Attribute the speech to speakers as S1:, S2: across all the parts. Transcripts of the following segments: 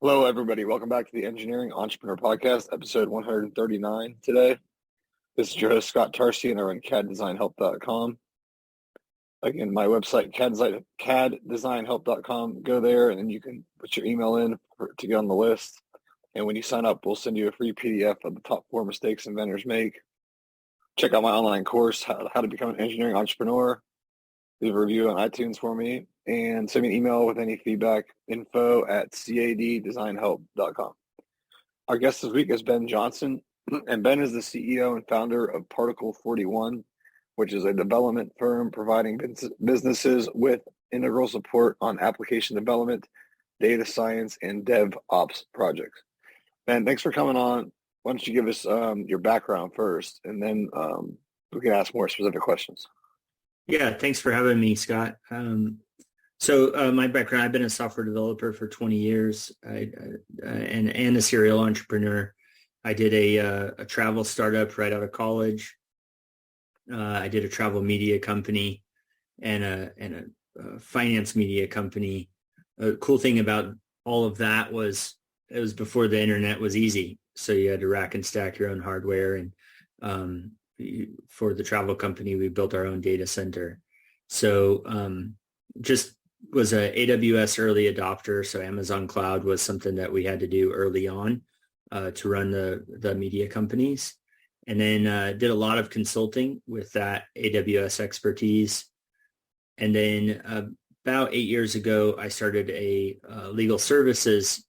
S1: Hello, everybody. Welcome back to the Engineering Entrepreneur Podcast, episode 139 today. This is your host, Scott Tarsi, and I run CADdesignhelp.com. Again, my website, CADdesignhelp.com. Go there, and then you can put your email in to get on the list. And when you sign up, we'll send you a free PDF of the top 4 mistakes inventors make. Check out my online course, How to Become an Engineering Entrepreneur. Leave a review on iTunes for me, and send me an email with any feedback, info@CADdesignhelp.com. Our guest this week is Ben Johnson, and Ben is the CEO and founder of Particle41, which is a development firm providing businesses with integral support on application development, data science, and DevOps projects. Ben, thanks for coming on. Why don't you give us your background first, and then we can ask more specific questions.
S2: Yeah, thanks for having me, Scott. My background, I've been a software developer for 20 years and a serial entrepreneur. I did a travel startup right out of college. I did a travel media company and a finance media company. The cool thing about all of that was it was before the internet was easy. So you had to rack and stack your own hardware, and for the travel company, we built our own data center. So just was a AWS early adopter. So Amazon Cloud was something that we had to do early on to run the media companies. And then did a lot of consulting with that AWS expertise. And then about 8 years ago, I started a legal services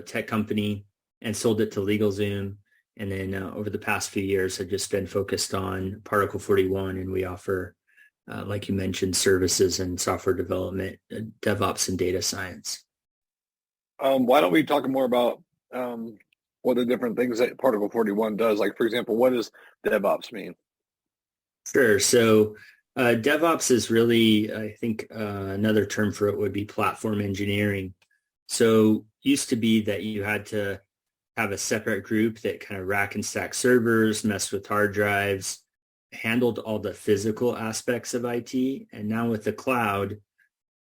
S2: tech company and sold it to LegalZoom. And then over the past few years, I've just been focused on Particle41, and we offer, like you mentioned, services and software development, DevOps, and data science.
S1: Why don't we talk more about what the different things that Particle41 does? Like, for example, what does DevOps mean?
S2: Sure. So DevOps is really, I think, another term for it would be platform engineering. So used to be that you had to have a separate group that kind of rack and stack servers, messed with hard drives, handled all the physical aspects of IT. And now with the cloud,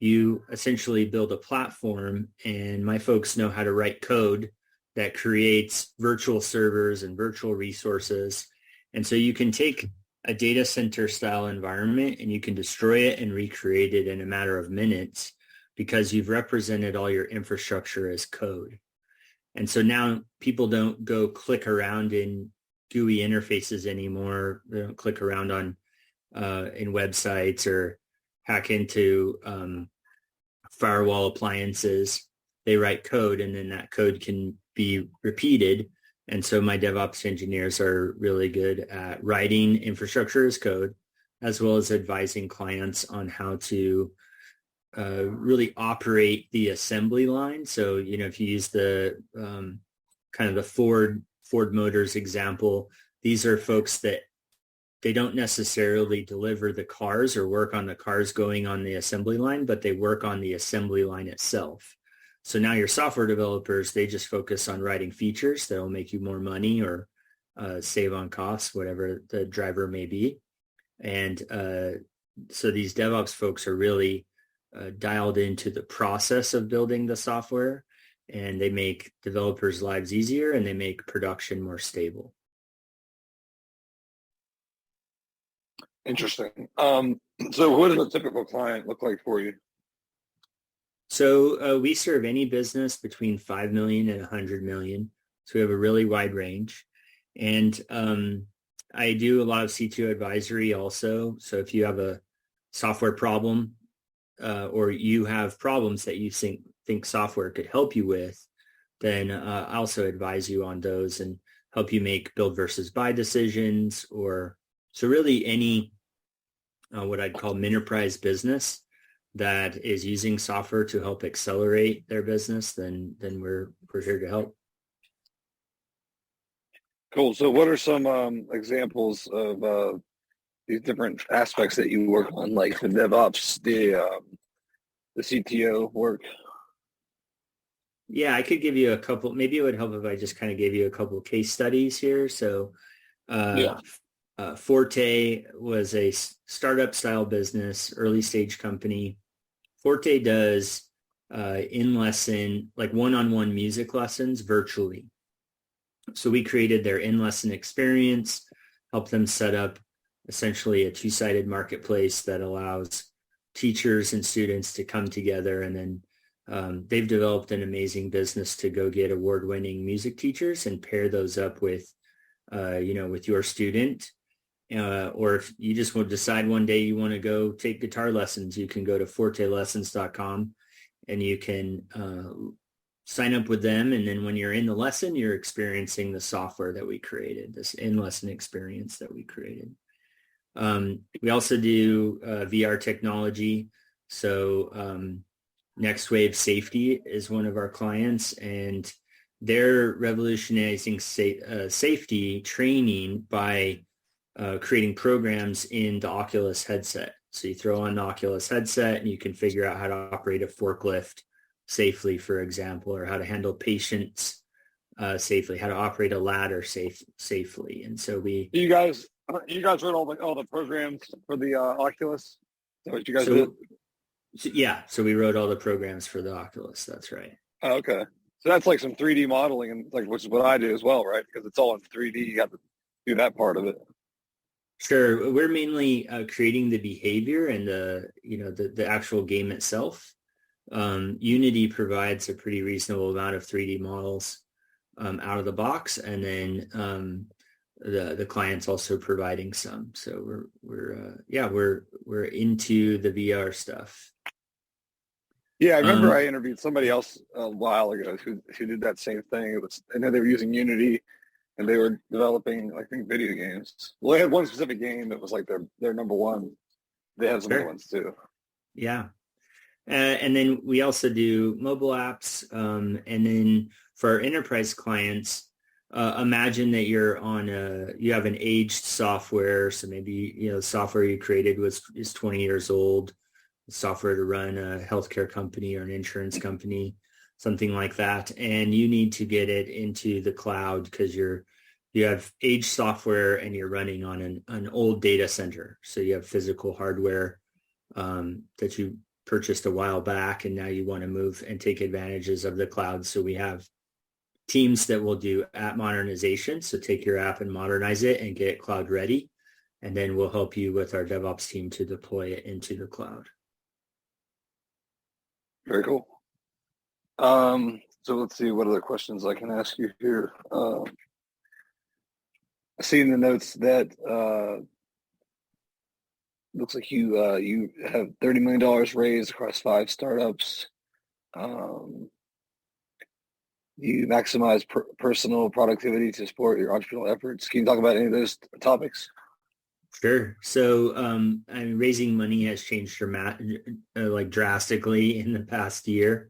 S2: you essentially build a platform, and my folks know how to write code that creates virtual servers and virtual resources. And so you can take a data center style environment and you can destroy it and recreate it in a matter of minutes because you've represented all your infrastructure as code. And so now people don't go click around in GUI interfaces anymore. They don't click around on in websites or hack into firewall appliances. They write code, and then that code can be repeated. And so my DevOps engineers are really good at writing infrastructure as code, as well as advising clients on how to really operate the assembly line. So, if you use the kind of the Ford Motors example, these are folks that they don't necessarily deliver the cars or work on the cars going on the assembly line, but they work on the assembly line itself. So now your software developers, they just focus on writing features that will make you more money or save on costs, whatever the driver may be. And so these DevOps folks are really dialed into the process of building the software, and they make developers' lives easier, and they make production more stable.
S1: Interesting. So what does a typical client look like for you?
S2: So we serve any business between 5 million and 100 million. So we have a really wide range. And I do a lot of CTO advisory also. So if you have a software problem, or you have problems that you think software could help you with, then I also advise you on those and help you make build versus buy decisions, or so really any what I'd call enterprise business that is using software to help accelerate their business, then we're here to help.
S1: Cool. So what are some examples of these different aspects that you work on, like the DevOps, the CTO work?
S2: Yeah, I could give you a couple. Maybe it would help if I just kind of gave you a couple case studies here. So Forte was a startup style business, early stage company. Forte does in-lesson, like one-on-one music lessons virtually. So we created their in-lesson experience, helped them set up essentially a two-sided marketplace that allows teachers and students to come together. And then they've developed an amazing business to go get award-winning music teachers and pair those up with, with your student. Or if you just want to decide one day you want to go take guitar lessons, you can go to fortelessons.com and you can sign up with them. And then when you're in the lesson, you're experiencing the software that we created, this in-lesson experience that we created. We also do VR technology. So Next Wave Safety is one of our clients, and they're revolutionizing safety training by creating programs in the Oculus headset. So you throw on the Oculus headset and you can figure out how to operate a forklift safely, for example, or how to handle patients safely, how to operate a ladder safely. And so
S1: you guys wrote all the programs for the Oculus. Is that what you guys did?
S2: So we wrote all the programs for the Oculus. That's right.
S1: Oh, okay. So that's like some 3D modeling, and which is what I do as well, right? Because it's all in 3D. You got to do that part of it.
S2: Sure. We're mainly creating the behavior and the actual game itself. Unity provides a pretty reasonable amount of 3D models out of the box, and then the client's also providing some. So we're into the VR stuff.
S1: Yeah, I remember I interviewed somebody else a while ago who did that same thing. I know they were using Unity, and they were developing, I think, video games. Well, they had one specific game that was like their number one. They have some other ones too.
S2: Yeah. And then we also do mobile apps. And then for our enterprise clients, imagine that you have an aged software. So maybe, the software you created is 20 years old, software to run a healthcare company or an insurance company, something like that. And you need to get it into the cloud because you have aged software and you're running on an old data center. So you have physical hardware that you purchased a while back, and now you want to move and take advantages of the cloud. So we have teams that will do app modernization. So take your app and modernize it and get it cloud ready. And then we'll help you with our DevOps team to deploy it into the cloud.
S1: Very cool. So let's see what other questions I can ask you here. I see in the notes that looks like you have $30 million raised across 5 startups. You maximize personal productivity to support your entrepreneurial efforts. Can you talk about any of those topics?
S2: Sure. So raising money has changed drastically in the past year.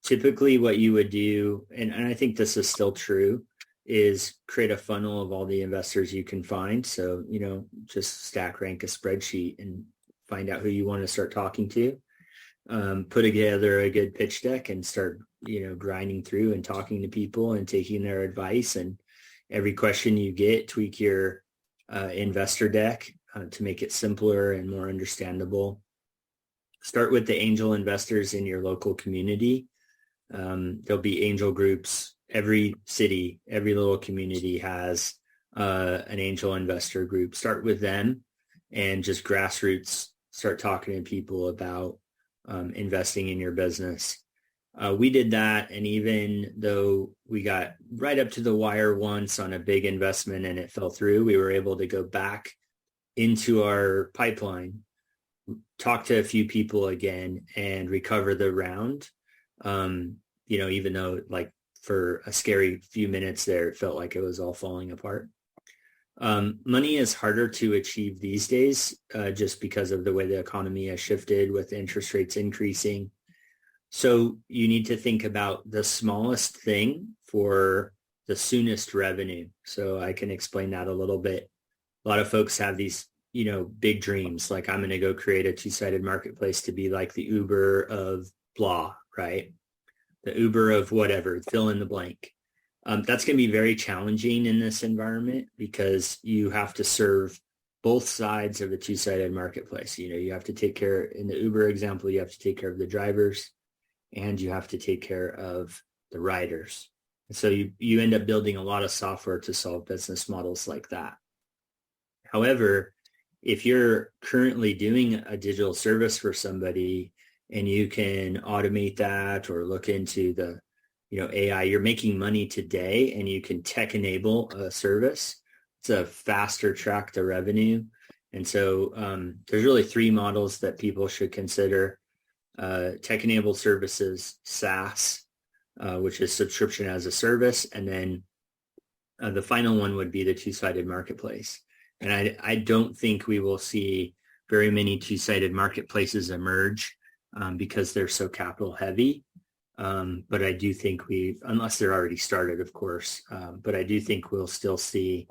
S2: Typically what you would do, and I think this is still true, is create a funnel of all the investors you can find. So, just stack rank a spreadsheet and find out who you want to start talking to. Put together a good pitch deck and start, grinding through and talking to people and taking their advice. And every question you get, tweak your investor deck to make it simpler and more understandable. Start with the angel investors in your local community. There'll be angel groups. Every city, every little community has an angel investor group. Start with them and just grassroots start talking to people about investing in your business. We did that, and even though we got right up to the wire once on a big investment and it fell through, we were able to go back into our pipeline, talk to a few people again, and recover the round. Even though for a scary few minutes there, it felt like it was all falling apart. Money is harder to achieve these days just because of the way the economy has shifted with interest rates increasing. So you need to think about the smallest thing for the soonest revenue. So I can explain that a little bit. A lot of folks have these, big dreams, like I'm going to go create a two-sided marketplace to be like the Uber of blah, right? The Uber of whatever, fill in the blank. That's going to be very challenging in this environment because you have to serve both sides of a two-sided marketplace. You have to take care, in the Uber example, you have to take care of the drivers and you have to take care of the riders. And so you end up building a lot of software to solve business models like that. However, if you're currently doing a digital service for somebody and you can automate that or look into the AI, you're making money today and you can tech enable a service. It's a faster track to revenue. And so there's really three models that people should consider. Tech enabled services, SaaS, which is subscription as a service. And then the final one would be the two-sided marketplace. And I don't think we will see very many two-sided marketplaces emerge because they're so capital heavy. But I do think unless they're already started, of course, but I do think we'll still see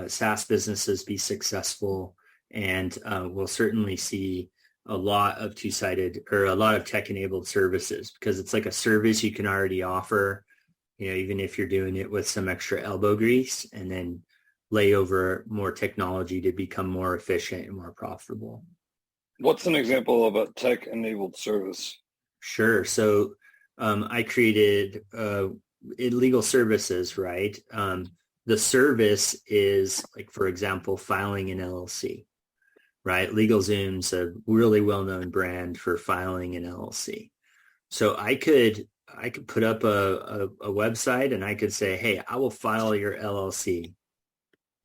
S2: SaaS businesses be successful, and we'll certainly see a lot of two-sided or a lot of tech-enabled services because it's like a service you can already offer, even if you're doing it with some extra elbow grease, and then lay over more technology to become more efficient and more profitable.
S1: What's an example of a tech-enabled service?
S2: Sure. So I created legal services, right? The service is, like, for example, filing an LLC, right? LegalZoom's a really well-known brand for filing an LLC. So I could put up a website and I could say, hey, I will file your LLC.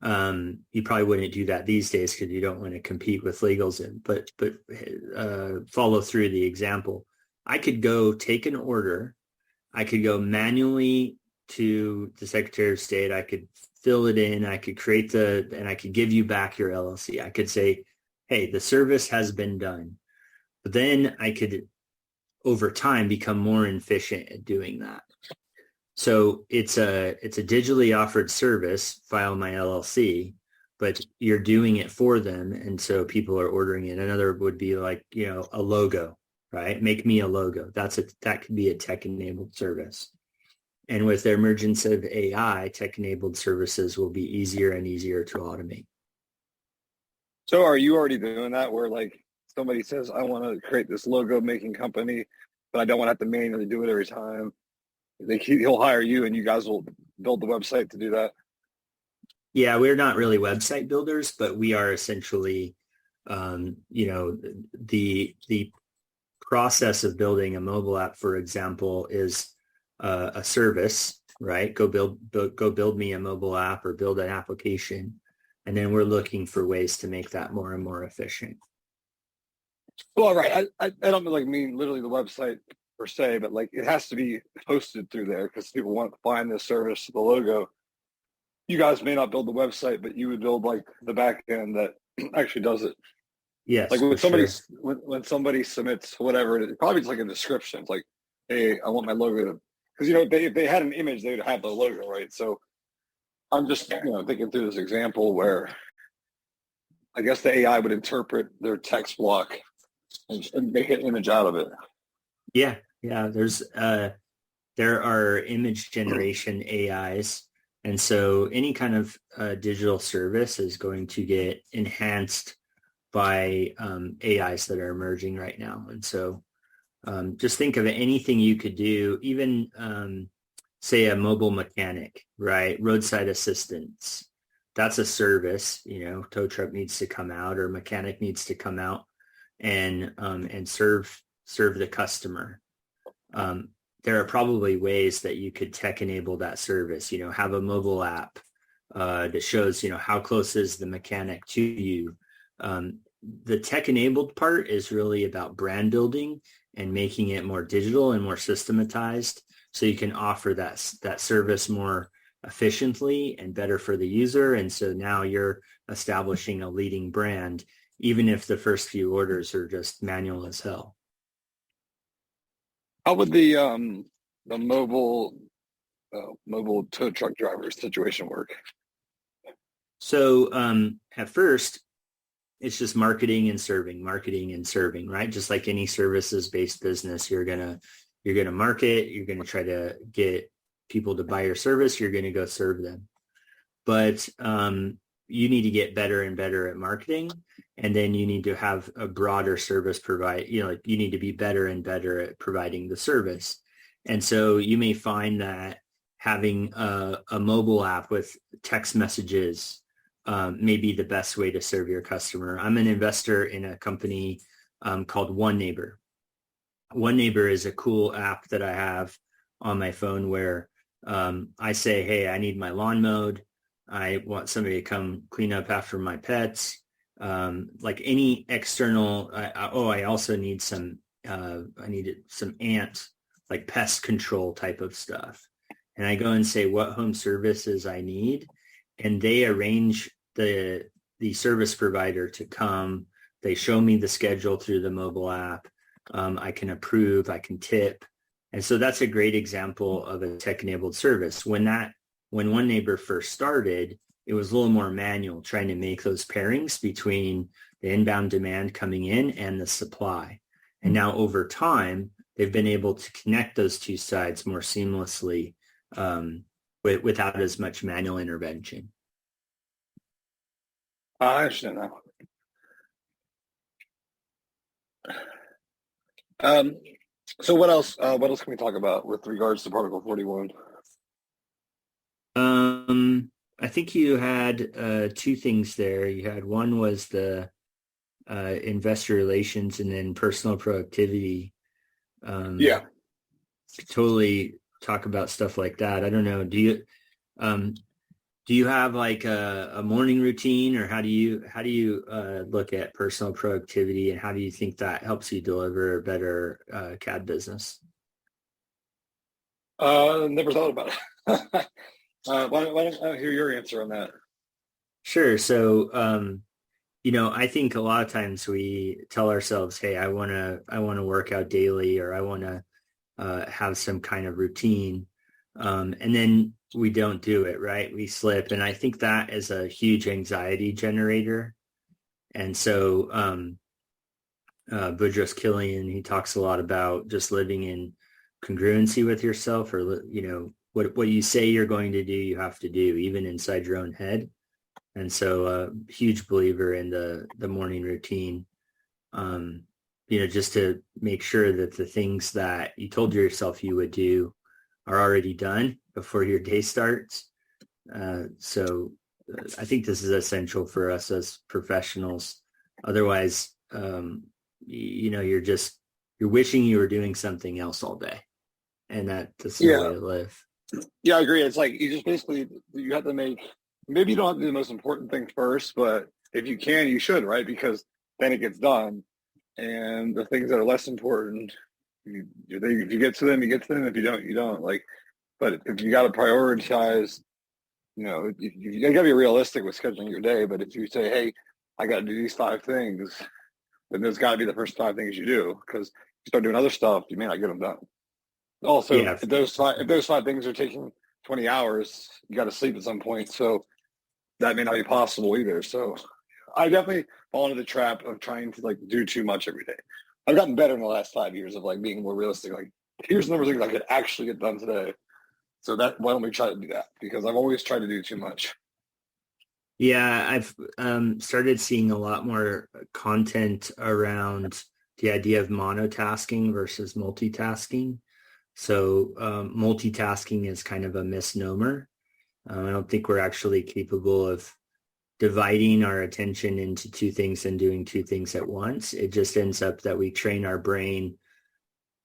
S2: You probably wouldn't do that these days because you don't want to compete with LegalZoom, but follow through the example. I could go take an order. I could go manually to the Secretary of State. I could fill it in. I could create and I could give you back your LLC. I could say, hey, the service has been done. But then I could, over time, become more efficient at doing that. So it's a digitally offered service, file my LLC, but you're doing it for them. And so people are ordering it. Another would be like, a logo, right? Make me a logo. That could be a tech-enabled service. And with the emergence of AI, tech-enabled services will be easier and easier to automate.
S1: So are you already doing that where, like, somebody says, I want to create this logo making company, but I don't want to have to manually do it every time? He'll hire you and you guys will build the website to do that?
S2: Yeah, we're not really website builders, but we are essentially, the process of building a mobile app, for example, is a service, right? Go build me a mobile app or build an application. And then we're looking for ways to make that more and more efficient.
S1: Well, right. I don't mean literally the website per se, but like it has to be hosted through there because people want to find this service, the logo. You guys may not build the website, but you would build like the back end that actually does it.
S2: Yes.
S1: Like when somebody submits whatever, it's probably just like a description. It's like, hey, I want my logo to, because if they had an image, they would have the logo, right? So I'm just thinking through this example where I guess the AI would interpret their text block and make an image out of it.
S2: Yeah. There are image generation AIs. And so any kind of digital service is going to get enhanced by AIs that are emerging right now. And so just think of anything you could do, even say a mobile mechanic, right? Roadside assistance. That's a service, tow truck needs to come out or mechanic needs to come out and serve the customer. There are probably ways that you could tech enable that service, have a mobile app that shows, how close is the mechanic to you. The tech enabled part is really about brand building and making it more digital and more systematized so you can offer that service more efficiently and better for the user. And so now you're establishing a leading brand, even if the first few orders are just manual as hell.
S1: How would the mobile tow truck driver situation work?
S2: So at first, it's just marketing and serving, right? Just like any services-based business, you're gonna market, you're gonna try to get people to buy your service, you're gonna go serve them. But you need to get better and better at marketing, and then you need to have a broader service like you need to be better and better at providing the service. And so you may find that having a mobile app with text messages may be the best way to serve your customer. I'm an investor in a company called One Neighbor. One Neighbor is a cool app that I have on my phone where I say, hey, I need my lawn mowed. I want somebody to come clean up after my pets. Like any external, I also need I needed some ant, like pest control type of stuff. And I go and say what home services I need, and they arrange the service provider to come. They show me the schedule through the mobile app. I can approve, I can tip. And so that's a great example of a tech-enabled service. When One Neighbor first started, it was a little more manual, trying to make those pairings between the inbound demand coming in and the supply. And now over time, they've been able to connect those two sides more seamlessly without as much manual intervention.
S1: I understand that. So what else can we talk about with regards to Particle 41?
S2: I think you had two things there. You had one was the investor relations, and then personal productivity.
S1: Yeah.
S2: Totally talk about stuff like that. I don't know. Do you have like a morning routine, or how do you look at personal productivity, and how do you think that helps you deliver a better CAD business?
S1: Never thought about it. Why don't I hear your answer on that?
S2: Sure. So, I think a lot of times we tell ourselves, hey, I want to work out daily, or I want to have some kind of routine. And then we don't do it, right? We slip. And I think that is a huge anxiety generator. And so Budros Killian, he talks a lot about just living in congruency with yourself, or, what you say you're going to do, you have to do, even inside your own head. And so huge believer in the morning routine, just to make sure that the things that you told yourself you would do are already done before your day starts. So I think this is essential for us as professionals. Otherwise, you're wishing you were doing something else all day, and that's the way to live.
S1: Yeah, I agree. It's like you just basically, you have to maybe you don't have to do the most important thing first, but if you can, you should, right? Because then it gets done. And the things that are less important, if you get to them, you get to them. If you don't, you don't. But if you got to prioritize, you got to be realistic with scheduling your day. But if you say, hey, I got to do these 5 things, then there's got to be the first 5 things you do. Because if you start doing other stuff, you may not get them done. Also, if those 5 things are taking 20 hours, you got to sleep at some point. So that may not be possible either. So I definitely fall into the trap of trying to do too much every day. I've gotten better in the last 5 years of being more realistic. Here's the number of things I could actually get done today. So why don't we try to do that? Because I've always tried to do too much.
S2: Yeah, I've started seeing a lot more content around the idea of monotasking versus multitasking. So multitasking is kind of a misnomer. I don't think we're actually capable of dividing our attention into 2 things and doing 2 things at once. It just ends up that we train our brain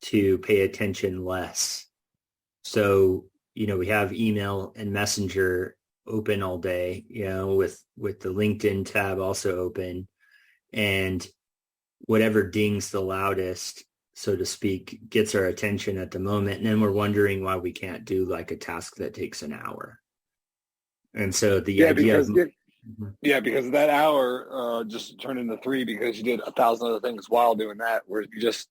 S2: to pay attention less. So, we have email and Messenger open all day, with the LinkedIn tab also open, and whatever dings the loudest, so to speak, gets our attention at the moment. And then we're wondering why we can't do a task that takes an hour. And so because that hour just turned into 3 because you did 1,000 other things while doing that, where if you just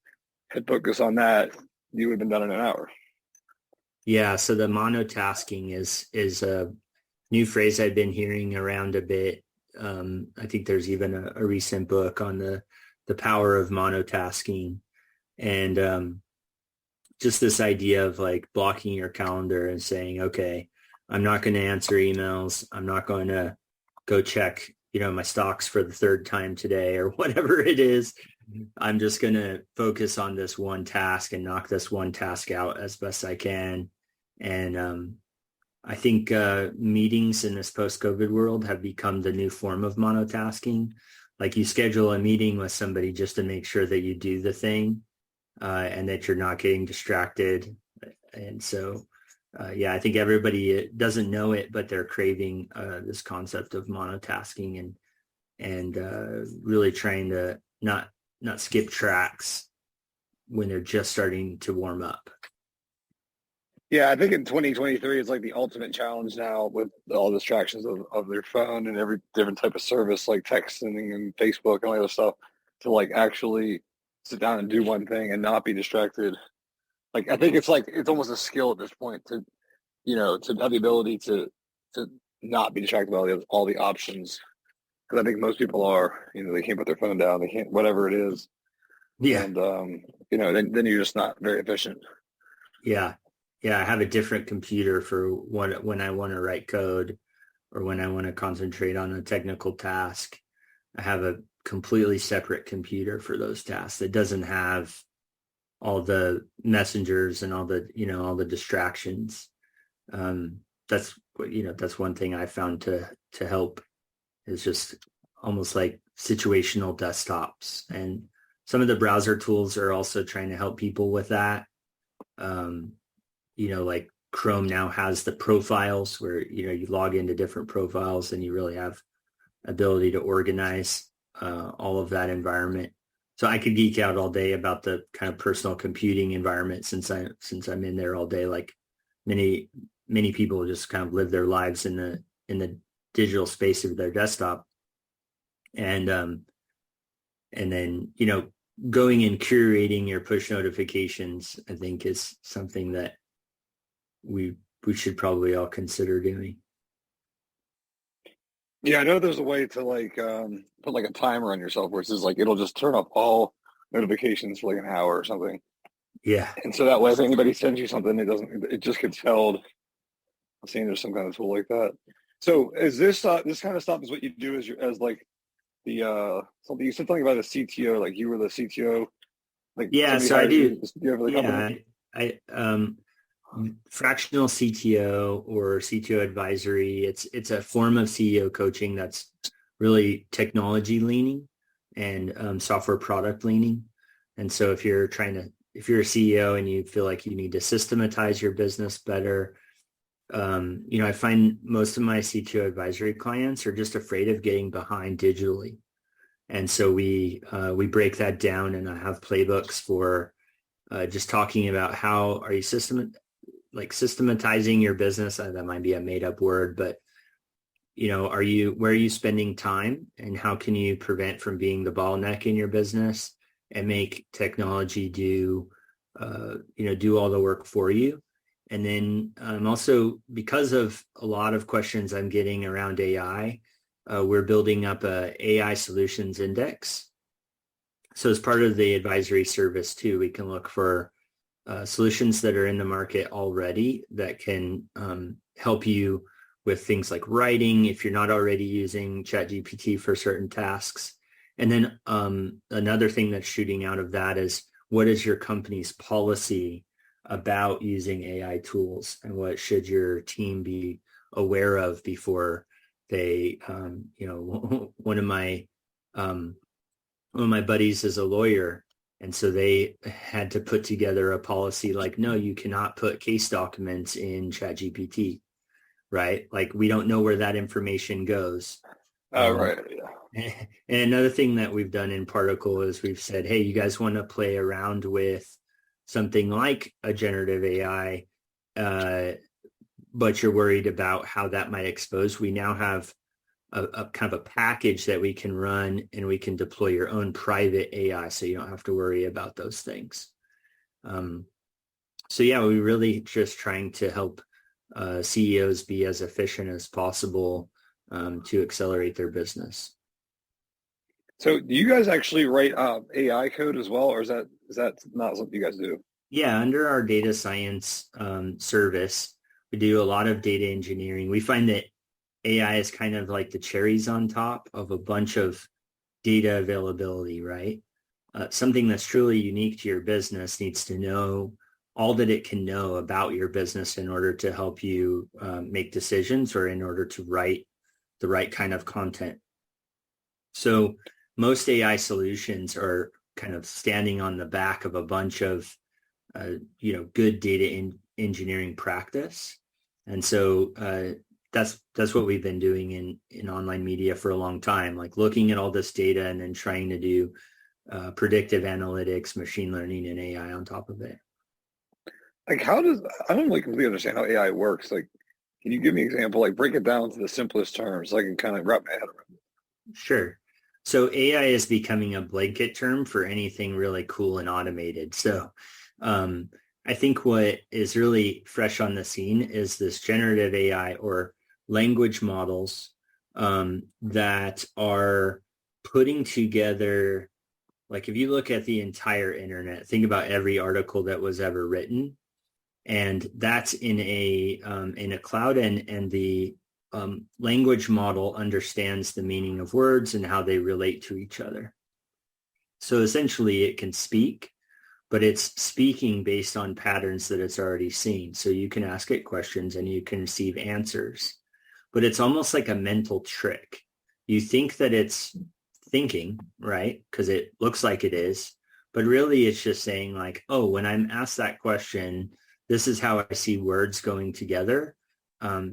S2: had focus on that, you would have been done in an hour. Yeah, so the monotasking is a new phrase I've been hearing around a bit. I think there's even a recent book on the power of monotasking, and just this idea of blocking your calendar and saying, okay, I'm not going to answer emails. I'm not going to go check, my stocks for the third time today or whatever it is. I'm just going to focus on this one task and knock this one task out as best I can. And I think meetings in this post-COVID world have become the new form of monotasking. Like you schedule a meeting with somebody just to make sure that you do the thing and that you're not getting distracted. And so, I think everybody doesn't know it, but they're craving this concept of monotasking and really trying to not skip tracks when they're just starting to warm up.
S1: Yeah, I think in 2023, it's like the ultimate challenge now with all the distractions of their phone and every different type of service like texting and Facebook and all the other stuff to like actually sit down and do one thing and not be distracted. Like, I think it's almost a skill at this point to have the ability to not be distracted by all the options. Because I think most people are, they can't put their phone down, they can't, whatever it is.
S2: Yeah.
S1: And, then you're just not very efficient.
S2: Yeah. Yeah. I have a different computer for when I want to write code or when I want to concentrate on a technical task. I have a completely separate computer for those tasks that doesn't have all the messengers and all the distractions. That's one thing I found to help is just almost like situational desktops. And some of the browser tools are also trying to help people with that. Like Chrome now has the profiles where, you log into different profiles and you really have ability to organize all of that environment. So I could geek out all day about the kind of personal computing environment since I'm in there all day. Like many people just kind of live their lives in the digital space of their desktop, and then going and curating your push notifications, I think is something that we should probably all consider doing.
S1: Yeah, I know there's a way to put like a timer on yourself where it's just like it'll just turn off all notifications for like an hour or something.
S2: Yeah.
S1: And so that way if anybody sends you something, it just gets held. I'm seeing there's some kind of tool like that. So is this kind of stuff is what you do as like the something you said something about a CTO, like you were the CTO, like
S2: yeah, so I do.
S1: Yeah,
S2: I fractional CTO or CTO advisory. It's a form of CEO coaching that's really technology leaning and software product leaning. And so if you're a CEO and you feel like you need to systematize your business better, I find most of my CTO advisory clients are just afraid of getting behind digitally. And so we break that down, and I have playbooks for just talking about how are you systematizing your business. That might be a made up word, but where are you spending time, and how can you prevent from being the bottleneck in your business and make technology do all the work for you. And then also, because of a lot of questions I'm getting around AI, we're building up a AI solutions index. So as part of the advisory service too, we can look for solutions that are in the market already that can help you with things like writing if you're not already using ChatGPT for certain tasks. And then another thing that's shooting out of that is, what is your company's policy about using AI tools, and what should your team be aware of before they, one of my buddies is a lawyer, and so they had to put together a policy like, no, you cannot put case documents in ChatGPT, right? Like, we don't know where that information goes.
S1: Right. Yeah.
S2: And another thing that we've done in Particle is we've said, hey, you guys want to play around with something like a generative AI, but you're worried about how that might expose. We now have a kind of a package that we can run, and we can deploy your own private AI, so you don't have to worry about those things. We're really just trying to help CEOs be as efficient as possible to accelerate their business.
S1: So do you guys actually write AI code as well, or is that not something you guys do?
S2: Yeah, under our data science service, we do a lot of data engineering. We find that AI is kind of like the cherries on top of a bunch of data availability, right? Something that's truly unique to your business needs to know all that it can know about your business in order to help you make decisions or in order to write the right kind of content. So most AI solutions are kind of standing on the back of a bunch of, good data engineering practice. And so that's what we've been doing in online media for a long time, like looking at all this data and then trying to do predictive analytics, machine learning, and AI on top of it.
S1: Like, I don't really completely understand how AI works. Like, can you give me an example? Like, break it down to the simplest terms so I can kind of wrap my head around it.
S2: Sure. So AI is becoming a blanket term for anything really cool and automated. So I think what is really fresh on the scene is this generative AI or language models that are putting together, like if you look at the entire internet, think about every article that was ever written, and that's in a cloud, and the language model understands the meaning of words and how they relate to each other. So essentially it can speak, but it's speaking based on patterns that it's already seen. So you can ask it questions and you can receive answers, but it's almost like a mental trick. You think that it's thinking, right? Because it looks like it is, but really it's just saying like, oh, when I'm asked that question, this is how I see words going together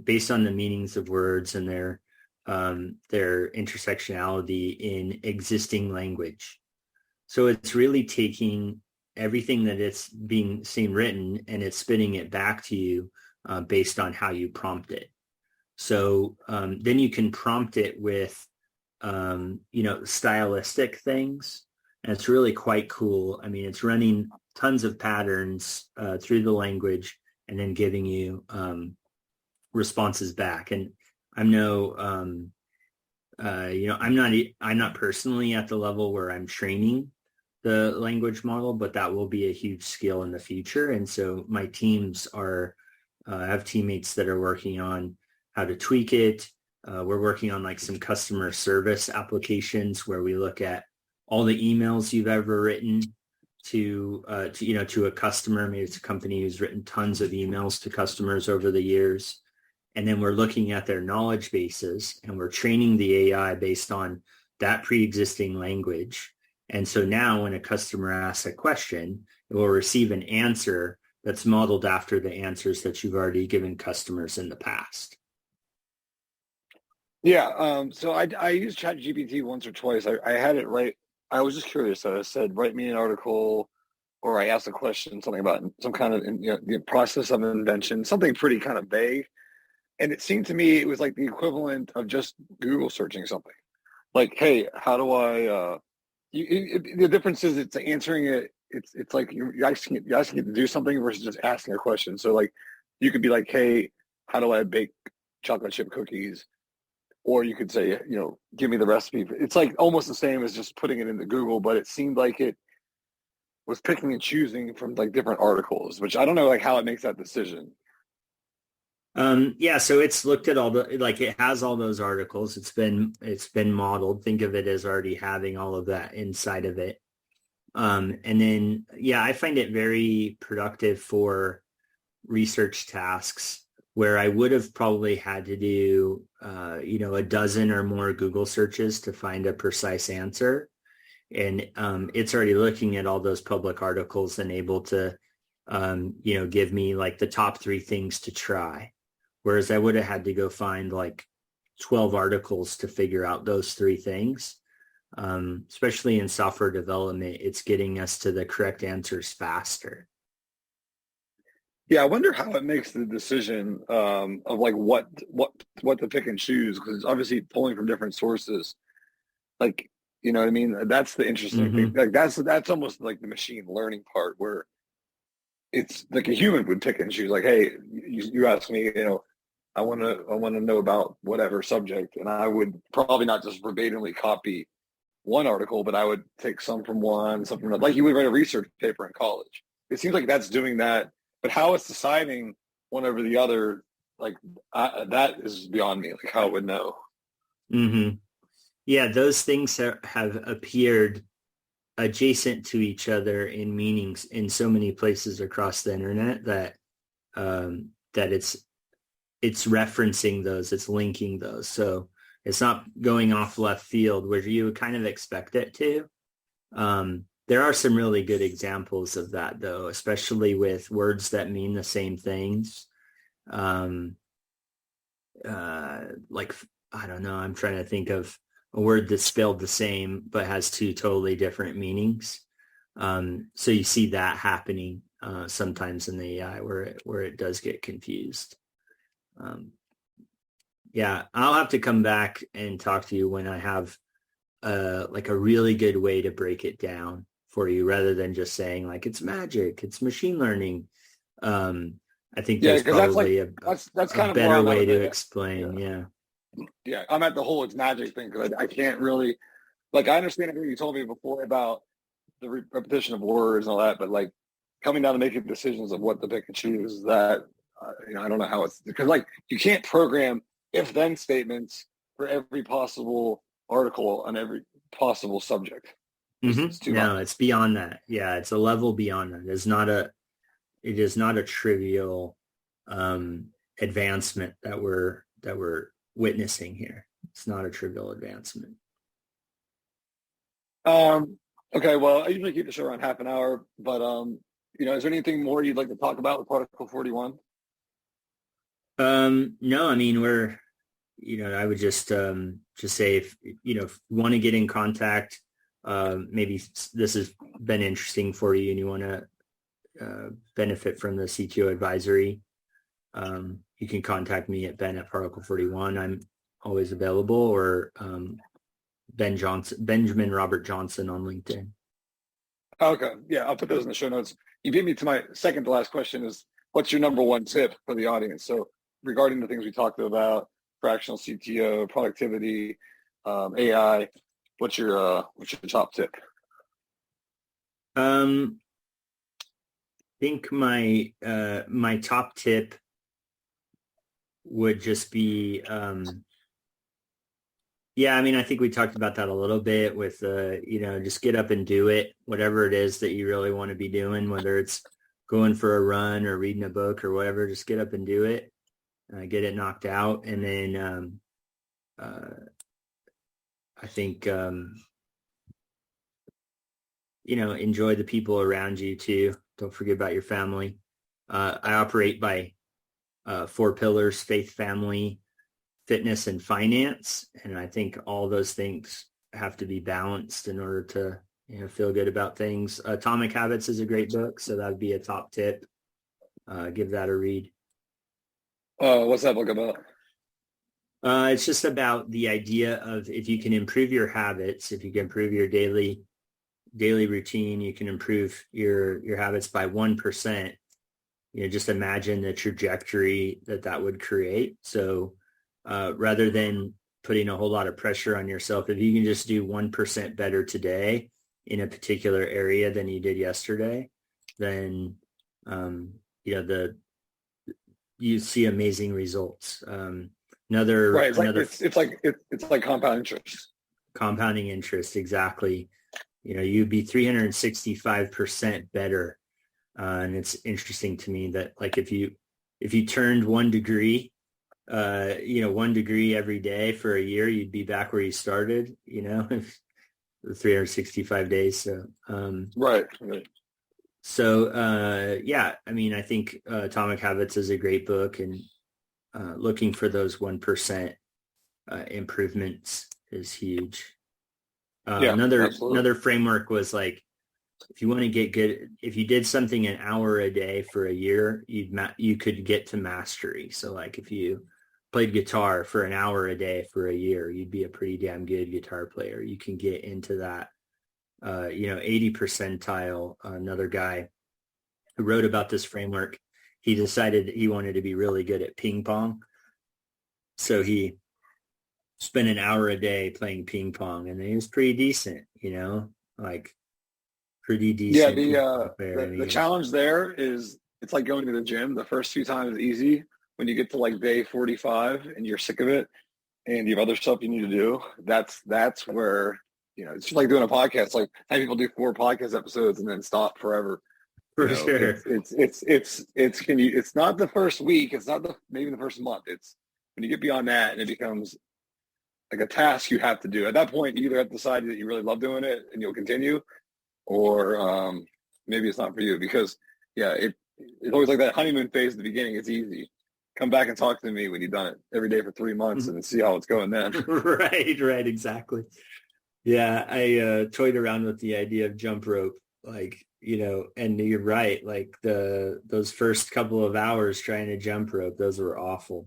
S2: based on the meanings of words and their intersectionality in existing language. So it's really taking everything that it's being seen written and it's spitting it back to you based on how you prompt it. So then you can prompt it with, stylistic things. And it's really quite cool. I mean, it's running tons of patterns through the language and then giving you responses back. And I'm not personally at the level where I'm training the language model, but that will be a huge skill in the future. And so my teams I have teammates that are working on how to tweak it. We're working on like some customer service applications where we look at all the emails you've ever written to a customer. Maybe it's a company who's written tons of emails to customers over the years. And then we're looking at their knowledge bases and we're training the AI based on that pre-existing language. And so now when a customer asks a question, it will receive an answer that's modeled after the answers that you've already given customers in the past.
S1: Yeah. So I used ChatGPT once or twice. I had it right. I was just curious. I said, write me an article, or I asked a question, something about some kind of the process of invention, something pretty kind of vague. And it seemed to me it was like the equivalent of just Google searching something. Like, hey, how do I? The difference is it's answering it. It's like you're asking it to do something versus just asking a question. So like, you could be like, hey, how do I bake chocolate chip cookies? Or you could say, give me the recipe. It's like almost the same as just putting it into Google, but it seemed like it was picking and choosing from like different articles, which I don't know like how it makes that decision.
S2: So it's looked at it has all those articles. It's been modeled. Think of it as already having all of that inside of it. And then, I find it very productive for research tasks where I would have probably had to do, a dozen or more Google searches to find a precise answer. And it's already looking at all those public articles and able to, give me like the top 3 things to try. Whereas I would have had to go find like 12 articles to figure out those 3 things. Especially in software development, it's getting us to the correct answers faster.
S1: Yeah, I wonder how it makes the decision of like what to pick and choose, because it's obviously pulling from different sources. Like, you know what I mean? That's the interesting thing. Like that's almost like the machine learning part where it's like a human would pick and choose. Like, hey, you ask me, I want to know about whatever subject, and I would probably not just verbatimly copy one article, but I would take some from one, some from another, like you would write a research paper in college. It seems like that's doing that, but how it's deciding one over the other, like that is beyond me. Like how it would know.
S2: Mm-hmm. Yeah, those things have appeared adjacent to each other in meanings in so many places across the internet that that it's referencing those, it's linking those. So it's not going off left field where you would kind of expect it to. There are some really good examples of that, though, especially with words that mean the same things. Like, I don't know, I'm trying to think of a word that's spelled the same but has two totally different meanings. So you see that happening sometimes in the AI where it does get confused. Yeah, I'll have to come back and talk to you when I have like a really good way to break it down for you rather than just saying like it's magic, it's machine learning. I think there's probably
S1: that's kind
S2: a
S1: of
S2: better
S1: where
S2: way to
S1: I'm at.
S2: explain. Yeah.
S1: Yeah, I'm at the whole it's magic thing because I can't really, like, I understand everything you told me before about the repetition of words and all that, but like coming down to making decisions of what to pick and choose, that I don't know how it's, because like you can't program if then statements for every possible article on every possible subject. It's too
S2: No,
S1: much.
S2: it's beyond that. Yeah, it's a level beyond that. It is not a trivial advancement that we're witnessing here. It's not a trivial advancement.
S1: Okay, well, I usually keep the show around half an hour, but is there anything more you'd like to talk about with Particle 41?
S2: No, I mean I would just say if if you want to get in contact, maybe this has been interesting for you and you want to benefit from the CTO advisory, you can contact me at Ben at Particle41. I'm always available, or Benjamin Robert Johnson on LinkedIn.
S1: Okay, yeah, I'll put those in the show notes. You beat me to my second to last question is, what's your number one tip for the audience? So regarding the things we talked about, fractional CTO, productivity, AI, what's your top tip?
S2: I think my top tip would just be, I think we talked about that a little bit with, just get up and do it, whatever it is that you really want to be doing, whether it's going for a run or reading a book or whatever, just get up and do it, get it knocked out. And then I think, enjoy the people around you too. Don't forget about your family. I operate by 4 pillars: faith, family, fitness, and finance. And I think all those things have to be balanced in order to feel good about things. Atomic Habits is a great book, so that would be a top tip. Give that a read.
S1: What's that book about?
S2: It's just about the idea of if you can improve your habits, if you can improve your daily routine, you can improve your habits by 1%. Just imagine the trajectory that would create. So rather than putting a whole lot of pressure on yourself, if you can just do 1% better today in a particular area than you did yesterday, then you see amazing results.
S1: It's like compound interest.
S2: Compounding interest, exactly. You'd be 365% better. And it's interesting to me that like if you turned 1 degree, 1 degree every day for a year, you'd be back where you started, 365 days. So,
S1: Right.
S2: So, I think Atomic Habits is a great book, and looking for those 1% improvements is huge. Another framework was like, if you want to get good, if you did something an hour a day for a year, you could get to mastery. So like if you played guitar for an hour a day for a year, you'd be a pretty damn good guitar player. You can get into that, 80 percentile. Another guy who wrote about this framework, he decided he wanted to be really good at ping pong. So he spent an hour a day playing ping pong, and he was pretty decent, like pretty decent.
S1: Yeah, the challenge there is it's like going to the gym. The first few times is easy, when you get to like day 45 and you're sick of it and you have other stuff you need to do, that's where, it's just like doing a podcast. Like how people do 4 podcast episodes and then stop forever.
S2: For sure.
S1: It's not the first week. It's not maybe the first month. It's when you get beyond that and it becomes like a task you have to do. At that point, you either have to decide that you really love doing it and you'll continue, or maybe it's not for you, because it's always like that honeymoon phase at the beginning. It's easy. Come back and talk to me when you've done it every day for 3 months and see how it's going then.
S2: Right, exactly. Yeah, I toyed around with the idea of jump rope, like, and you're right, like those first couple of hours trying to jump rope, those were awful.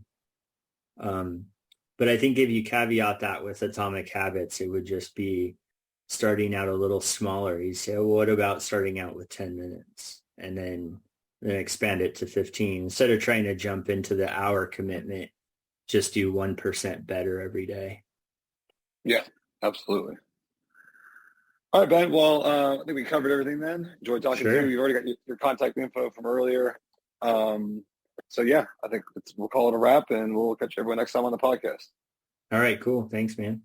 S2: But I think if you caveat that with Atomic Habits, it would just be starting out a little smaller. You say, well, what about starting out with 10 minutes and then expand it to 15? Instead of trying to jump into the hour commitment, just do 1% better every day.
S1: Yeah, absolutely. All right, Ben. Well, I think we covered everything then. Enjoyed talking to you. You've already got your contact info from earlier. So yeah, I think we'll call it a wrap, and we'll catch everyone next time on the podcast.
S2: All right, cool. Thanks, man.